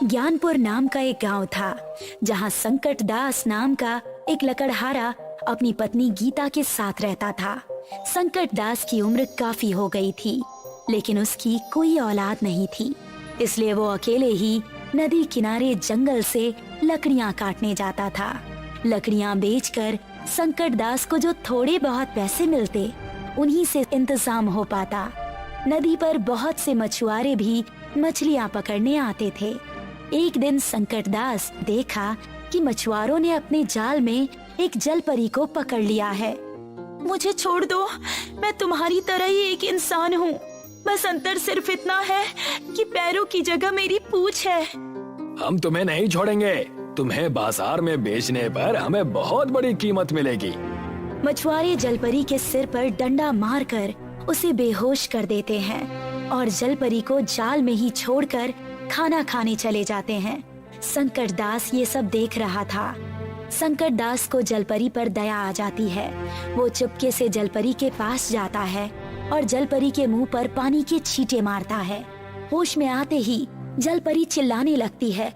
ज्ञानपुर नाम का एक गांव था जहां संकट दास नाम का एक लकड़हारा अपनी पत्नी गीता के साथ रहता था। संकट दास की उम्र काफी हो गई थी, लेकिन उसकी कोई औलाद नहीं थी, इसलिए वो अकेले ही नदी किनारे जंगल से लकड़ियां काटने जाता था। लकड़ियां बेचकर संकट दास को जो थोड़े बहुत पैसे मिलते, उन्हीं से इंतजाम हो पाता। नदी पर बहुत से मछुआरे भी मछलियां पकड़ने आते थे। एक दिन संकट दास देखा कि मछुआरों ने अपने जाल में एक जलपरी को पकड़ लिया है। मुझे छोड़ दो, मैं तुम्हारी तरह ही एक इंसान हूँ, बस अंतर सिर्फ इतना है कि पैरों की जगह मेरी पूंछ है। हम तुम्हें नहीं छोड़ेंगे, तुम्हें बाजार में बेचने पर हमें बहुत बड़ी कीमत मिलेगी। मछुआरे जलपरी के सिर पर डंडा मारकर उसे बेहोश कर देते हैं और जलपरी को जाल में ही छोड़कर खाना खाने चले जाते हैं। संकट दास ये सब देख रहा था। संकट दास को जलपरी पर दया आ जाती है। वो चुपके से जलपरी के पास जाता है और जलपरी के मुंह पर पानी के छींटे मारता है। होश में आते ही जलपरी चिल्लाने लगती है,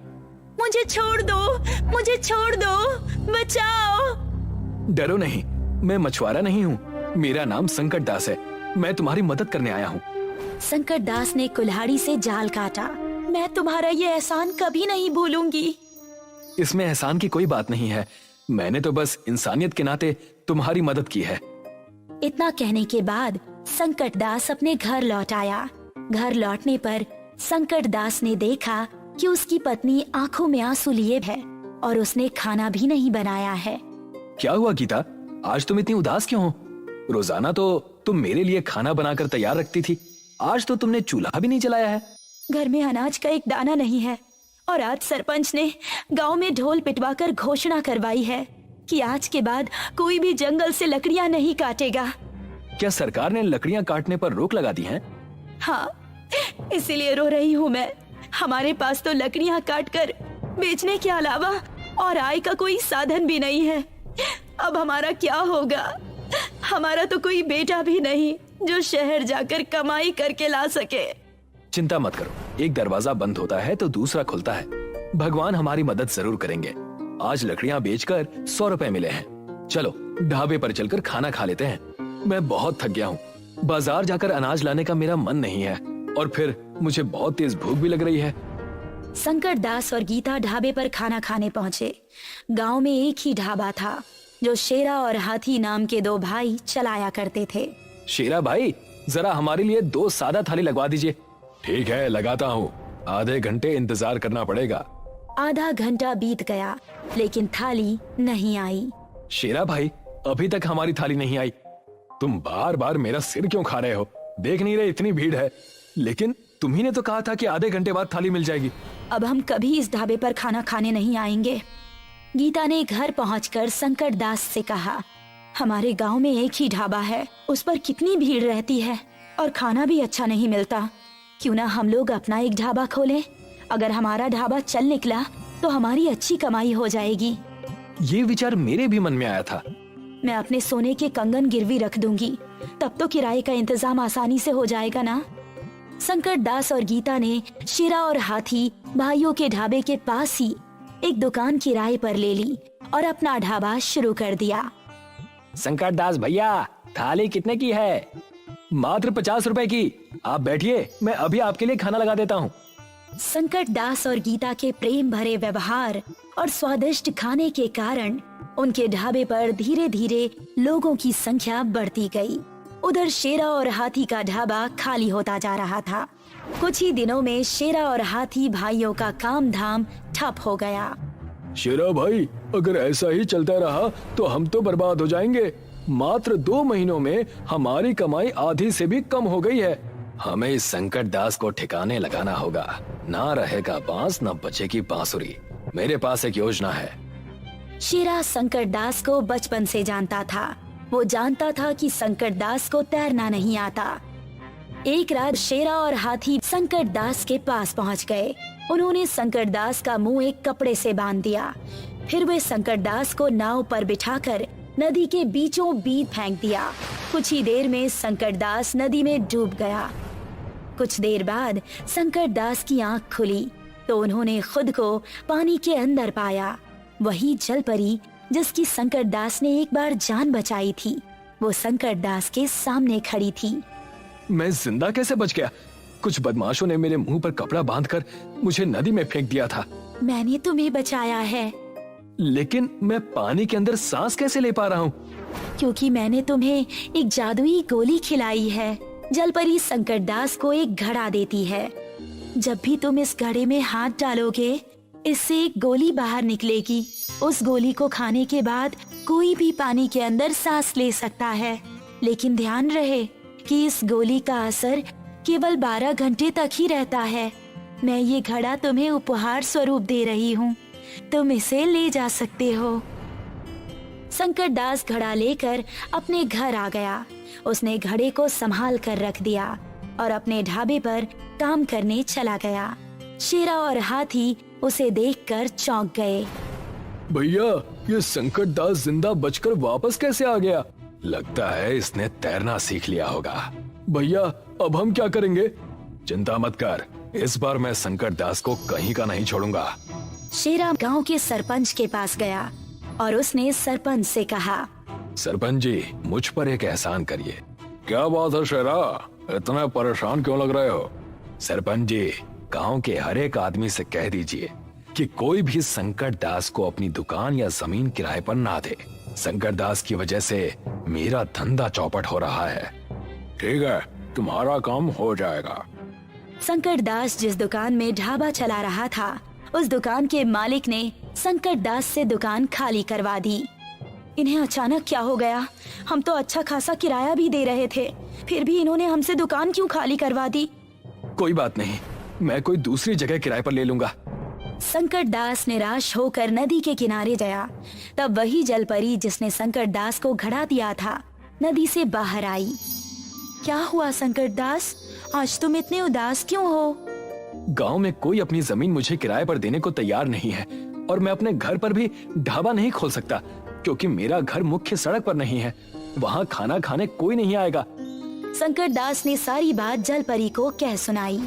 मुझे छोड़ दो, मुझे छोड़ दो, बचाओ। डरो नहीं, मैं मछुआरा नहीं हूँ, मेरा नाम संकट दास है, मैं तुम्हारी मदद करने आया हूँ। संकट दास ने कुल्हाड़ी से जाल काटा। मैं तुम्हारा ये एहसान कभी नहीं भूलूंगी। इसमें एहसान की कोई बात नहीं है, मैंने तो बस इंसानियत के नाते तुम्हारी मदद की है। इतना कहने के बाद संकट दास अपने घर लौट आया। घर लौटने पर संकट दास ने देखा कि उसकी पत्नी आंखों में आंसू लिए है और उसने खाना भी नहीं बनाया है। क्या हुआ गीता, आज तुम इतनी उदास क्यों हो? रोजाना तो तुम मेरे लिए खाना बनाकर तैयार रखती थी, आज तो तुमने चूल्हा भी नहीं जलाया है। घर में अनाज का एक दाना नहीं है और आज सरपंच ने गांव में ढोल पिटवाकर घोषणा करवाई है कि आज के बाद कोई भी जंगल से लकड़ियां नहीं काटेगा। क्या सरकार ने लकड़ियां काटने पर रोक लगा दी है? हाँ, इसीलिए रो रही हूँ मैं। हमारे पास तो लकड़ियां काटकर बेचने के अलावा और आय का कोई साधन भी नहीं है। अब हमारा क्या होगा? हमारा तो कोई बेटा भी नहीं जो शहर जाकर कमाई करके ला सके। चिंता मत करो, एक दरवाजा बंद होता है तो दूसरा खुलता है। भगवान हमारी मदद जरूर करेंगे। आज लकड़ियां बेचकर 100 रुपए मिले हैं। चलो ढाबे पर चलकर खाना खा लेते हैं। मैं बहुत थक गया हूँ, बाजार जाकर अनाज लाने का मेरा मन नहीं है और फिर मुझे बहुत तेज भूख भी लग रही है। संकट दास और गीता ढाबे पर खाना खाने पहुँचे। गाँव में एक ही ढाबा था जो शेरा और हाथी नाम के दो भाई चलाया करते थे। शेरा भाई, जरा हमारे लिए 2 सादा थाली लगवा दीजिए। ठीक है, लगाता हूँ, आधे घंटे इंतजार करना पड़ेगा। आधा घंटा बीत गया लेकिन थाली नहीं आई। शेरा भाई, अभी तक हमारी थाली नहीं आई। तुम बार बार मेरा सिर क्यों खा रहे हो? देख नहीं रहे इतनी भीड़ है? लेकिन तुम्ही ने तो कहा था कि आधे घंटे बाद थाली मिल जाएगी। अब हम कभी इस ढाबे पर खाना खाने नहीं आएंगे। गीता ने घर पहुंचकर संकट दास से कहा, हमारे गांव में एक ही ढाबा है, उस पर कितनी भीड़ रहती है और खाना भी अच्छा नहीं मिलता। क्यों ना हम लोग अपना एक ढाबा खोलें? अगर हमारा ढाबा चल निकला तो हमारी अच्छी कमाई हो जाएगी। ये विचार मेरे भी मन में आया था। मैं अपने सोने के कंगन गिरवी रख दूंगी, तब तो किराए का इंतजाम आसानी से हो जाएगा ना। संकट दास और गीता ने शेरा और हाथी भाइयों के ढाबे के पास ही एक दुकान किराए पर ले ली और अपना ढाबा शुरू कर दिया। संकट दास भैया, थाली कितने की है? मात्र 50 रुपए की। आप बैठिए, मैं अभी आपके लिए खाना लगा देता हूँ। संकट दास और गीता के प्रेम भरे व्यवहार और स्वादिष्ट खाने के कारण उनके ढाबे पर धीरे धीरे लोगों की संख्या बढ़ती गई। उधर शेरा और हाथी का ढाबा खाली होता जा रहा था। कुछ ही दिनों में शेरा और हाथी भाइयों का काम धाम ठप हो गया। शेरा भाई, अगर ऐसा ही चलता रहा तो हम तो बर्बाद हो जाएंगे। मात्र 2 महीनों में हमारी कमाई आधी से भी कम हो गई है। हमें इस संकट दास को ठिकाने लगाना होगा। ना रहेगा बांस, ना बचेगी बांसुरी। मेरे पास एक योजना है। शेरा संकट दास को बचपन से जानता था। वो जानता था कि संकट दास को तैरना नहीं आता। एक रात शेरा और हाथी संकट दास के पास पहुंच गए। उन्होंने संकट दास का मुंह एक कपड़े से बांध दिया। फिर वे संकट दास को नाव पर बिठाकर नदी के बीचों बीच फेंक दिया। कुछ ही देर में संकट दास नदी में डूब गया। कुछ देर बाद संकट दास की आंख खुली। तो उन्होंने खुद को पानी के अंदर पाया। वही जल परी जिसकी संकट दास ने एक बार जान बचाई थी, वो संकट दास के सामने खड़ी थी। मैं जिंदा कैसे बच गया? कुछ बदमाशों ने मेरे मुंह पर कपड़ा बांधकर मुझे नदी में फेंक दिया था। मैंने तुम्हें बचाया है। लेकिन मैं पानी के अंदर सांस कैसे ले पा रहा हूँ? क्योंकि मैंने तुम्हें एक जादुई गोली खिलाई है। जलपरी संकट दास को एक घड़ा देती है। जब भी तुम इस घड़े में हाथ डालोगे, इससे एक गोली बाहर निकलेगी। उस गोली को खाने के बाद कोई भी पानी के अंदर सांस ले सकता है, लेकिन ध्यान रहे कि इस गोली का असर केवल 12 घंटे तक ही रहता है। मैं ये घड़ा तुम्हें उपहार स्वरूप दे रही हूँ, तुम इसे ले जा सकते हो। संकट दास घड़ा लेकर अपने घर आ गया। उसने घड़े को संभाल कर रख दिया और अपने ढाबे पर काम करने चला गया। शेरा और हाथी उसे देखकर चौंक गए। भैया, ये संकट दास जिंदा बचकर वापस कैसे आ गया? लगता है इसने तैरना सीख लिया होगा। भैया, अब हम क्या करेंगे? चिंता मत कर, इस बार मैं संकट दास को कहीं का नहीं छोड़ूंगा। शेरा गांव के सरपंच के पास गया और उसने सरपंच से कहा, सरपंच जी, मुझ पर एक एहसान करिए। क्या बात है शेरा, इतना परेशान क्यों लग रहे हो? सरपंच जी, गांव के हर एक आदमी से कह दीजिए कि कोई भी संकट दास को अपनी दुकान या जमीन किराए पर ना दे। संकट दास की वजह से मेरा धंधा चौपट हो रहा है। ठीक है, तुम्हारा काम हो जाएगा। संकट दास जिस दुकान में ढाबा चला रहा था, उस दुकान के मालिक ने संकट दास से दुकान खाली करवा दी। इन्हें अचानक क्या हो गया? हम तो अच्छा खासा किराया भी दे रहे थे, फिर भी इन्होंने हमसे दुकान क्यों खाली करवा दी? कोई बात नहीं, मैं कोई दूसरी जगह किराए पर ले लूंगा। संकट दास निराश होकर नदी के किनारे गया। तब वही जलपरी जिसने संकट दास को घड़ा दिया था, नदी से बाहर आई। क्या हुआ संकट दास, आज तुम इतने उदास क्यों हो? गांव में कोई अपनी जमीन मुझे किराए पर देने को तैयार नहीं है और मैं अपने घर पर भी ढाबा नहीं खोल सकता क्योंकि मेरा घर मुख्य सड़क पर नहीं है। वहाँ खाना खाने कोई नहीं आएगा। संकट दास ने सारी बात जलपरी को कह सुनाई।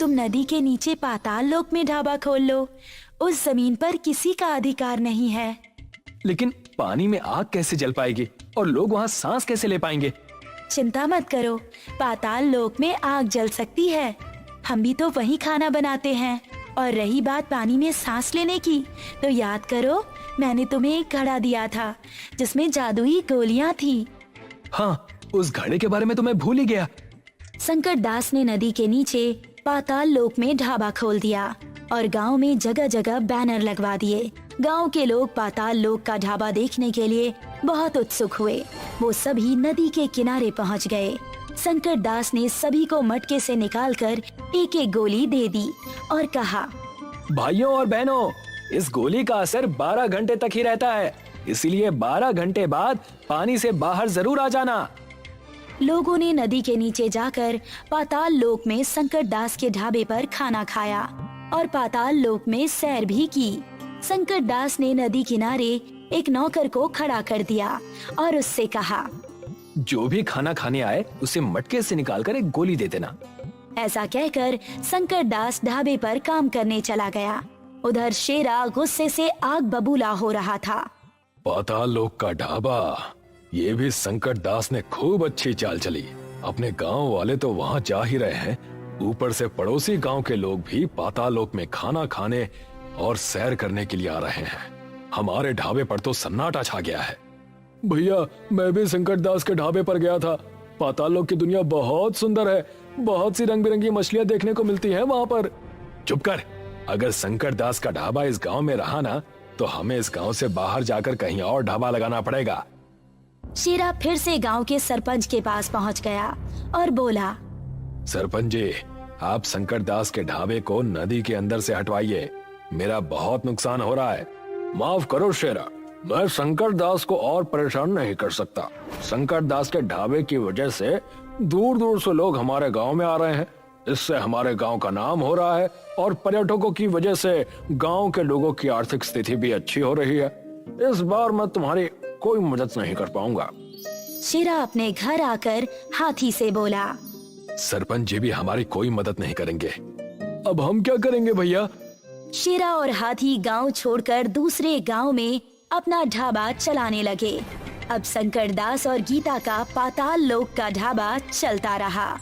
तुम नदी के नीचे पाताल लोक में ढाबा खोल लो, उस जमीन पर किसी का अधिकार नहीं है। लेकिन पानी में आग कैसे जल पाएगी और लोग वहाँ सांस कैसे ले पाएंगे? चिंता मत करो, पाताल लोक में आग जल सकती है। हम भी तो वही खाना बनाते हैं। और रही बात पानी में सांस लेने की, तो याद करो मैंने तुम्हें एक घड़ा दिया था जिसमें जादुई गोलियां थी। हाँ, उस घड़े के बारे में तो मैं भूल ही गया। संकट दास ने नदी के नीचे पाताल लोक में ढाबा खोल दिया और गांव में जगह जगह बैनर लगवा दिए। गांव के लोग पाताल लोक का ढाबा देखने के लिए बहुत उत्सुक हुए। वो सभी नदी के किनारे पहुंच गए। संकट दास ने सभी को मटके से निकालकर एक एक गोली दे दी और कहा, भाइयों और बहनों, इस गोली का असर 12 घंटे तक ही रहता है, इसीलिए 12 घंटे बाद पानी से बाहर जरूर आ जाना। लोगों ने नदी के नीचे जाकर पाताल लोक में संकट दास के ढाबे पर खाना खाया और पाताल लोक में सैर भी की। संकट दास ने नदी किनारे एक नौकर को खड़ा कर दिया और उससे कहा, जो भी खाना खाने आए उसे मटके से निकालकर एक गोली दे देना। ऐसा कहकर संकट दास ढाबे पर काम करने चला गया। उधर शेरा गुस्से से आग बबूला हो रहा था। पाताल लोक का ढाबा, ये भी संकट दास ने खूब अच्छी चाल चली। अपने गांव वाले तो वहां जा ही रहे हैं, ऊपर से पड़ोसी गांव के लोग भी पाताल लोक में खाना खाने और सैर करने के लिए आ रहे हैं। हमारे ढाबे पर तो सन्नाटा छा गया है। भैया, मैं भी संकट दास के ढाबे पर गया था। पाताल लोक की दुनिया बहुत सुंदर है, बहुत सी रंग बिरंगी मछलियां देखने को मिलती हैं वहाँ पर। चुप कर, अगर संकट दास का ढाबा इस गांव में रहा ना, तो हमें इस गांव से बाहर जाकर कहीं और ढाबा लगाना पड़ेगा। शेरा फिर से गांव के सरपंच के पास पहुंच गया और बोला, सरपंच जी, आप संकट दास के ढाबे को नदी के अंदर से हटवाइए, मेरा बहुत नुकसान हो रहा है। माफ करो शेरा, मैं संकट दास को और परेशान नहीं कर सकता। संकट दास के ढाबे की वजह से दूर दूर से लोग हमारे गांव में आ रहे हैं, इससे हमारे गांव का नाम हो रहा है और पर्यटकों की वजह से गांव के लोगों की आर्थिक स्थिति भी अच्छी हो रही है। इस बार मैं तुम्हारी कोई मदद नहीं कर पाऊंगा। शेरा अपने घर आकर हाथी से बोला, सरपंच जी भी हमारी कोई मदद नहीं करेंगे। अब हम क्या करेंगे भैया? शेरा और हाथी गांव छोड़कर दूसरे गांव में अपना ढाबा चलाने लगे। अब शंकर दास और गीता का पाताल लोक का ढाबा चलता रहा।